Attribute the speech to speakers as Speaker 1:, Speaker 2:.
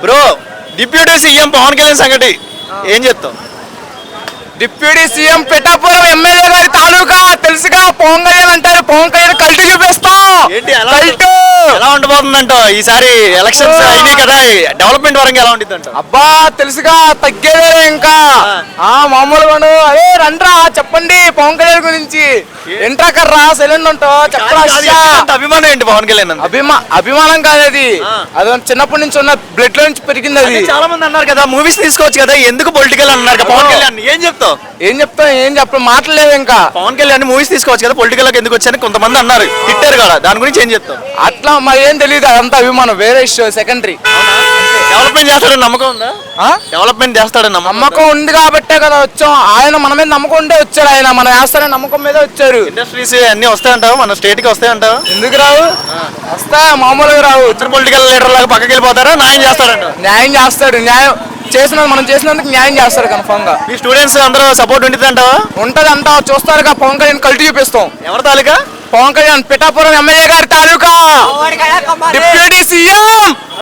Speaker 1: Bro deputy CM Pawan Kalyan సంగతి ఏం చెప్తావు?
Speaker 2: డిప్యూటీ సీఎం పిఠాపురం ఎమ్మెల్యే గారి తాలూకా తెలుసుగా పవన్ కళ్యాణ్ అంటారు. పవన్ కళ్యాణ్ కల్టీ చూపిస్తా.
Speaker 1: ఏంటి
Speaker 2: కల్టు.
Speaker 1: ఎలా ఉండబోతుందంట ఈసారి ఎలక్షన్స్ అయినాయి కదా, డెవలప్మెంట్ పరంగా ఎలా ఉంటుంది అంట?
Speaker 2: అబ్బా తెలుసుగా తగ్గేదే ఇంకా మామూలుగా అదే రండ్రా చెప్పండి పవన్ కళ్యాణ్ గురించి. ఎంట్రాకర్రా సైలెంట్ ఉంటావు చెప్పరా.
Speaker 1: అభిమానం ఏంటి పవన్ కళ్యాణ్ అంత?
Speaker 2: అభిమానం కాదు అది, అది చిన్నప్పటి నుంచి ఉన్న బ్లడ్ లో నుంచి పెరిగింది అది.
Speaker 1: చాలా మంది అన్నారు కదా మూవీస్ తీసుకోవచ్చు కదా, ఎందుకు పొలిటికల్ అన్నారు కదా పవన్ కళ్యాణ్, ఏం చెప్తావు?
Speaker 2: ఏం చెప్ప మాట్లాడలేదు ఇంకా.
Speaker 1: పవన్ కళ్యాణ్ మూవీస్ తీసుకోవచ్చు కదా, పొలిటికల్ లోకి ఎందుకు వచ్చారని కొంతమంది అన్నారు, తిట్టారు కదా, దాని గురించి ఏం చెప్తావు?
Speaker 2: అట్లా మరి ఏం తెలియదు, అదంతా అభిమానం వేరే ఇష్యూ, సెకండరీ.
Speaker 1: డెవలప్మెంట్ చేస్తాడని నమ్మకం ఉందా? డెవలప్మెంట్ చేస్తాడని
Speaker 2: నమ్మకం ఉంది కాబట్టే కదా వచ్చాం. ఆయన మన మీద నమ్మకం ఉండే వచ్చారు, ఆయన మనం వేస్తారని నమ్మకం మీద వచ్చారు.
Speaker 1: ఇండస్ట్రీస్ అన్ని వస్తాయంటావు, మన స్టేట్ కి వస్తాయంటావు?
Speaker 2: ఎందుకు రావు, వస్తాయి మామూలుగా రావు.
Speaker 1: ఇతర పొలిటికల్ లీడర్ లాగా పక్కకి వెళ్ళిపోతారా, న్యాయం చేస్తాడంట?
Speaker 2: న్యాయం చేస్తాడు, న్యాయం మనం చేసినందుకు న్యాయం చేస్తాడు కన్ఫర్మ్ గా.
Speaker 1: మీ స్టూడెంట్స్ అందరూ సపోర్ట్ ఉంటుంది అంటావా?
Speaker 2: ఉంటది అంతా చూస్తారుగా. పవన్ కళ్యాణ్ కల్టీ చూపిస్తాం.
Speaker 1: ఎవరి తాలూకా?
Speaker 2: పవన్ కళ్యాణ్ పిఠాపురం ఎమ్మెల్యే గారి తాలూకా డిప్యూటీ సీఎం